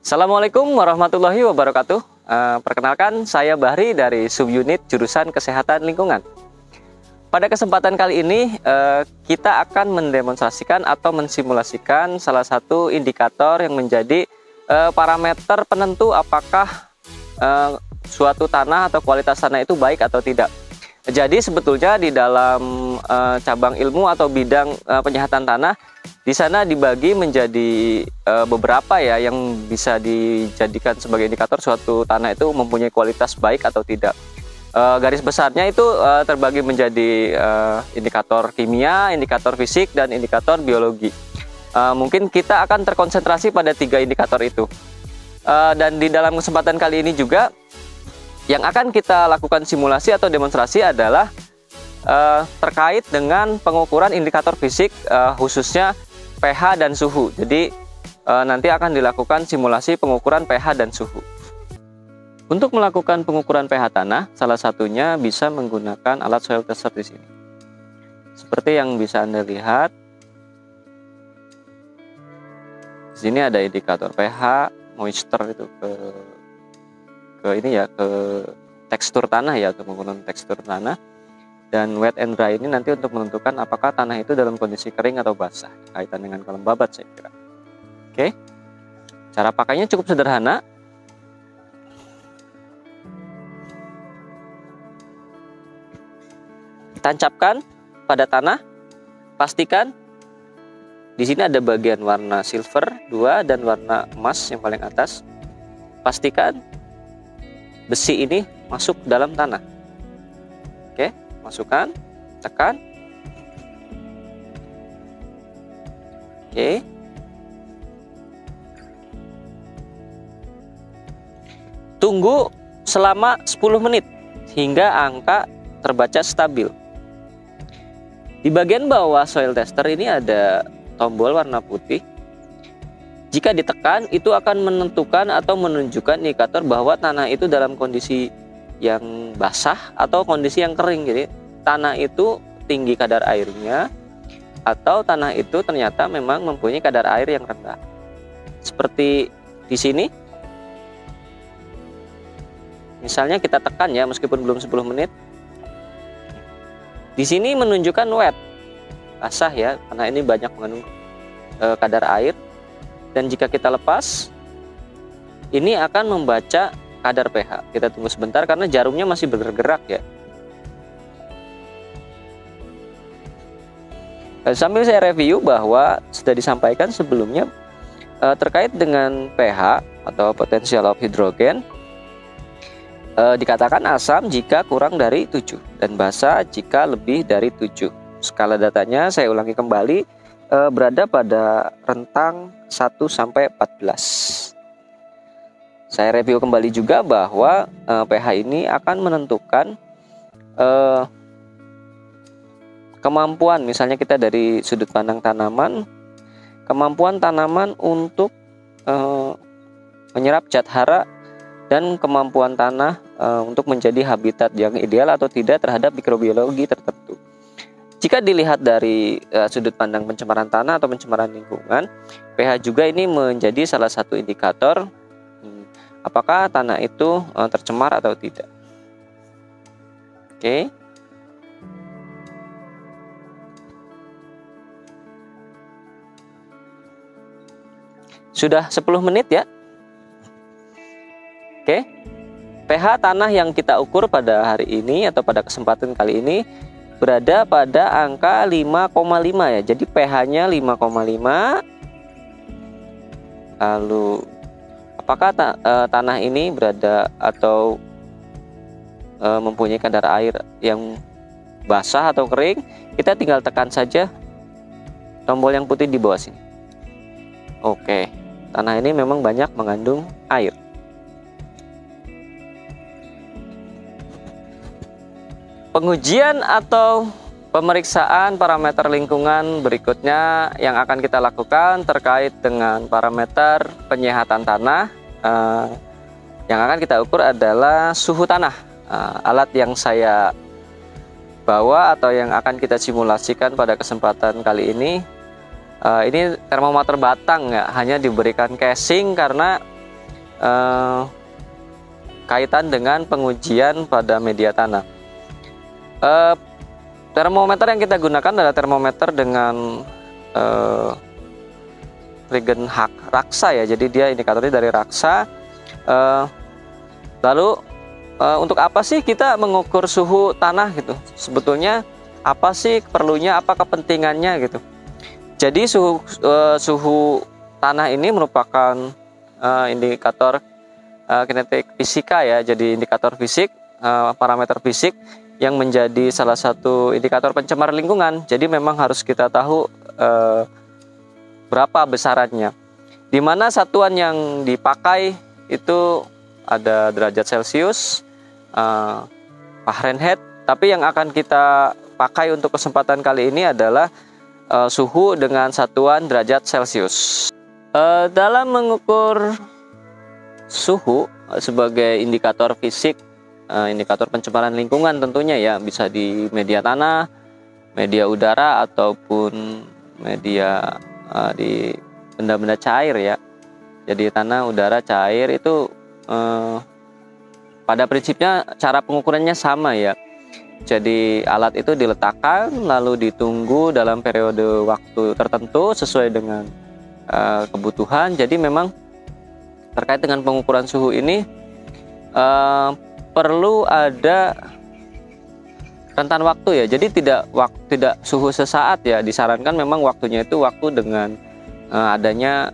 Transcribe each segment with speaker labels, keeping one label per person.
Speaker 1: Assalamualaikum warahmatullahi wabarakatuh. Perkenalkan, saya Bahri dari subunit jurusan Kesehatan Lingkungan. Pada kesempatan kali ini kita akan mendemonstrasikan atau mensimulasikan salah satu indikator yang menjadi parameter penentu apakah suatu tanah atau kualitas tanah itu baik atau tidak. Jadi sebetulnya di dalam cabang ilmu atau bidang penyehatan tanah, di sana dibagi menjadi beberapa ya yang bisa dijadikan sebagai indikator suatu tanah itu mempunyai kualitas baik atau tidak. Garis besarnya itu terbagi menjadi indikator kimia, indikator fisik, dan indikator biologi. Mungkin kita akan terkonsentrasi pada 3 indikator itu. Dan di dalam kesempatan kali ini juga yang akan kita lakukan simulasi atau demonstrasi adalah terkait dengan pengukuran indikator fisik khususnya pH dan suhu. Jadi nanti akan dilakukan simulasi pengukuran pH dan suhu. Untuk melakukan pengukuran pH tanah, salah satunya bisa menggunakan alat soil tester di sini. Seperti yang bisa Anda lihat, di sini ada indikator pH, moisture itu ke ini ya, ke tekstur tanah ya, untuk mengukur tekstur tanah. Dan wet and dry ini nanti untuk menentukan apakah tanah itu dalam kondisi kering atau basah, kaitan dengan kelembaban saya kira. Oke, cara pakainya cukup sederhana. Tancapkan pada tanah, pastikan di sini ada bagian warna silver 2 dan warna emas yang paling atas. Pastikan besi ini masuk dalam tanah. Oke, masukkan, tekan. Oke. Tunggu selama 10 menit hingga angka terbaca stabil. Di bagian bawah soil tester ini ada tombol warna putih. Jika ditekan, itu akan menentukan atau menunjukkan indikator bahwa tanah itu dalam kondisi yang basah atau kondisi yang kering. Jadi tanah itu tinggi kadar airnya atau tanah itu ternyata memang mempunyai kadar air yang rendah. Seperti di sini. Misalnya kita tekan ya, meskipun belum 10 menit. Di sini menunjukkan wet, basah ya, karena ini banyak mengandung kadar air. Dan jika kita lepas, ini akan membaca kadar pH. Kita tunggu sebentar karena jarumnya masih bergerak ya. Sambil saya review bahwa sudah disampaikan sebelumnya terkait dengan pH atau potential of hydrogen, dikatakan asam jika kurang dari 7 dan basa jika lebih dari 7. Skala datanya saya ulangi kembali, berada pada rentang 1 sampai 14. Saya review kembali juga bahwa pH ini akan menentukan kemampuan, misalnya kita dari sudut pandang tanaman, kemampuan tanaman untuk menyerap zat hara dan kemampuan tanah untuk menjadi habitat yang ideal atau tidak terhadap mikrobiologi tertentu. Jika dilihat dari sudut pandang pencemaran tanah atau pencemaran lingkungan, pH juga ini menjadi salah satu indikator apakah tanah itu tercemar atau tidak. Oke. Sudah 10 menit ya. Oke. pH tanah yang kita ukur pada hari ini atau pada kesempatan kali ini berada pada angka 5,5 ya. Jadi pH-nya 5,5. Lalu apakah tanah ini berada atau mempunyai kadar air yang basah atau kering? Kita tinggal tekan saja tombol yang putih di bawah sini. Oke, tanah ini memang banyak mengandung air. Pengujian atau pemeriksaan parameter lingkungan berikutnya yang akan kita lakukan terkait dengan parameter penyehatan tanah. Yang akan kita ukur adalah suhu tanah. Alat yang saya bawa atau yang akan kita simulasikan pada kesempatan kali ini termometer batang ya, hanya diberikan casing karena kaitan dengan pengujian pada media tanah. Termometer yang kita gunakan adalah termometer dengan regen raksa ya, jadi dia indikatornya dari raksa. Lalu untuk apa sih kita mengukur suhu tanah gitu? Sebetulnya apa sih perlunya, apa kepentingannya gitu? Jadi suhu tanah ini merupakan indikator kinetik fisika ya, jadi indikator fisik, parameter fisik yang menjadi salah satu indikator pencemar lingkungan. Jadi memang harus kita tahu berapa besarannya. Di mana satuan yang dipakai itu ada derajat Celcius, Fahrenheit, tapi yang akan kita pakai untuk kesempatan kali ini adalah suhu dengan satuan derajat Celcius. Dalam mengukur suhu sebagai indikator fisik, indikator pencemaran lingkungan tentunya ya, bisa di media tanah, media udara, ataupun media di benda-benda cair ya. Jadi tanah, udara, cair itu pada prinsipnya cara pengukurannya sama ya. Jadi alat itu diletakkan lalu ditunggu dalam periode waktu tertentu sesuai dengan kebutuhan. Jadi memang terkait dengan pengukuran suhu ini perlu ada rentan waktu ya. Jadi tidak suhu sesaat ya. Disarankan memang waktunya itu waktu dengan adanya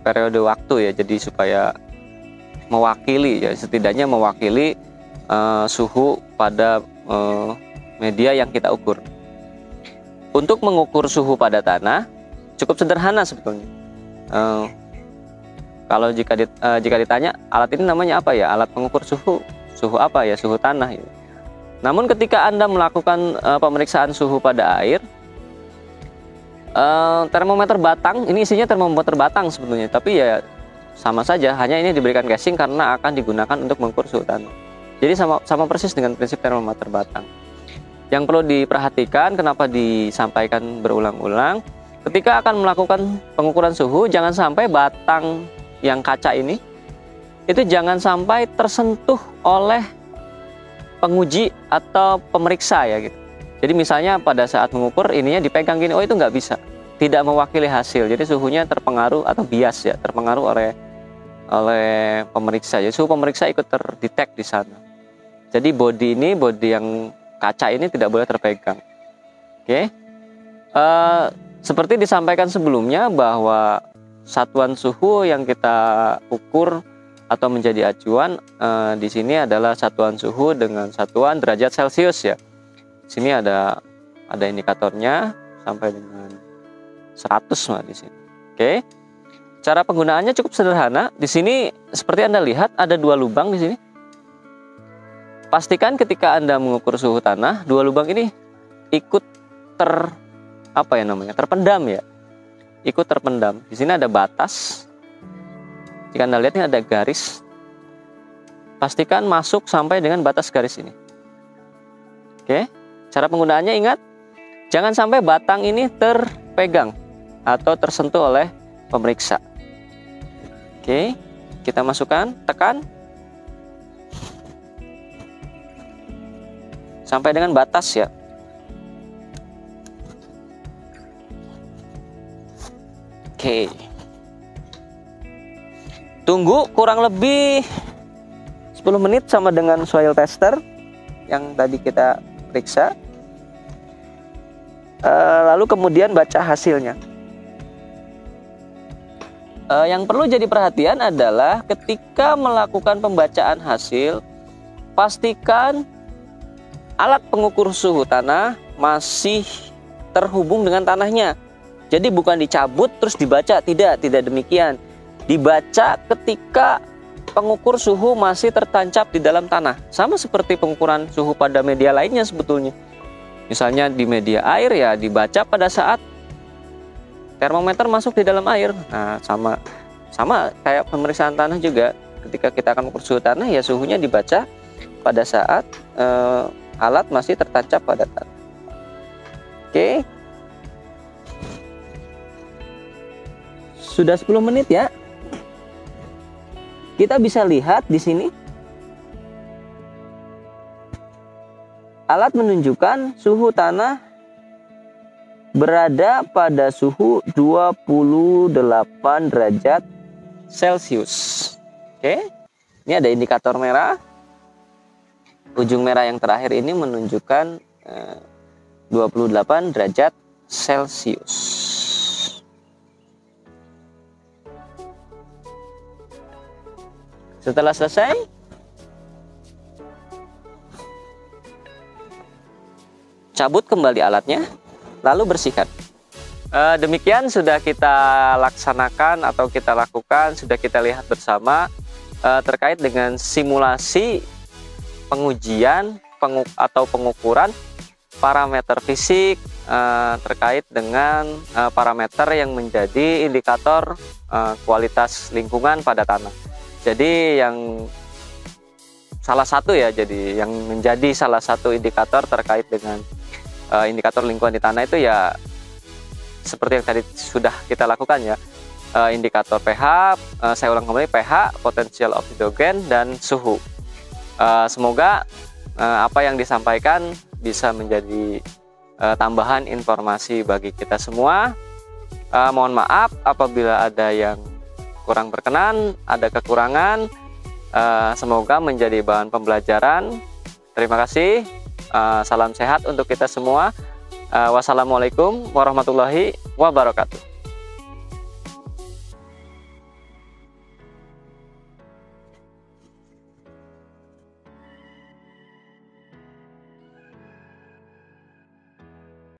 Speaker 1: periode waktu ya. Jadi supaya mewakili ya, setidaknya mewakili suhu pada media yang kita ukur. Untuk mengukur suhu pada tanah cukup sederhana sebetulnya. Kalau jika ditanya alat ini namanya apa ya, alat pengukur suhu apa ya, suhu tanah ya. Namun ketika Anda melakukan pemeriksaan suhu pada air, termometer batang, ini isinya termometer batang sebetulnya, tapi ya sama saja, hanya ini diberikan casing karena akan digunakan untuk mengukur suhu tanah. Jadi sama persis dengan prinsip termometer batang. Yang perlu diperhatikan, kenapa disampaikan berulang-ulang, ketika akan melakukan pengukuran suhu, jangan sampai batang yang kaca ini itu jangan sampai tersentuh oleh penguji atau pemeriksa ya gitu. Jadi misalnya pada saat mengukur ininya dipegang gini, oh itu nggak bisa, tidak mewakili hasil. Jadi suhunya terpengaruh atau bias ya, terpengaruh oleh pemeriksa. Jadi suhu pemeriksa ikut terdetek di sana. Jadi bodi yang kaca ini tidak boleh terpegang. Oke. Seperti disampaikan sebelumnya bahwa satuan suhu yang kita ukur atau menjadi acuan di sini adalah satuan suhu dengan satuan derajat Celcius ya. Di sini ada indikatornya sampai dengan 100 lah di sini. Oke. Cara penggunaannya cukup sederhana. Di sini seperti Anda lihat ada 2 lubang di sini. Pastikan ketika Anda mengukur suhu tanah, 2 lubang ini ikut terpendam ya. Ikut terpendam. Di sini ada batas. Jika Anda lihat ini ada garis. Pastikan masuk sampai dengan batas garis ini. Oke. Cara penggunaannya ingat, jangan sampai batang ini terpegang atau tersentuh oleh pemeriksa. Oke, kita masukkan, tekan sampai dengan batas ya. Oke. Tunggu kurang lebih 10 menit sama dengan soil tester yang tadi kita periksa. Lalu kemudian baca hasilnya. Yang perlu jadi perhatian adalah ketika melakukan pembacaan hasil, pastikan alat pengukur suhu tanah masih terhubung dengan tanahnya. Jadi bukan dicabut terus dibaca, tidak demikian. Dibaca ketika pengukur suhu masih tertancap di dalam tanah. Sama seperti pengukuran suhu pada media lainnya sebetulnya. Misalnya di media air ya dibaca pada saat termometer masuk di dalam air. Nah, sama kayak pemeriksaan tanah juga. Ketika kita akan mengukur suhu tanah ya suhunya dibaca pada saat alat masih tertancap pada tanah. Oke. Sudah 10 menit ya. Kita bisa lihat di sini alat menunjukkan suhu tanah berada pada suhu 28 derajat Celcius. Oke. Ini ada indikator merah. Ujung merah yang terakhir ini menunjukkan 28 derajat Celcius. Setelah selesai, cabut kembali alatnya, lalu bersihkan. Demikian sudah kita laksanakan atau kita lakukan, sudah kita lihat bersama terkait dengan simulasi pengujian atau pengukuran parameter fisik terkait dengan parameter yang menjadi indikator kualitas lingkungan pada tanah. Jadi yang salah satu ya, jadi yang menjadi salah satu indikator terkait dengan indikator lingkungan di tanah itu ya seperti yang tadi sudah kita lakukan ya, indikator pH, saya ulang kembali, pH, potential of hidrogen, dan suhu. Semoga apa yang disampaikan bisa menjadi tambahan informasi bagi kita semua. Mohon maaf apabila ada yang kurang berkenan, ada kekurangan. Semoga menjadi bahan pembelajaran. Terima kasih. Salam sehat untuk kita semua. Wassalamualaikum warahmatullahi wabarakatuh.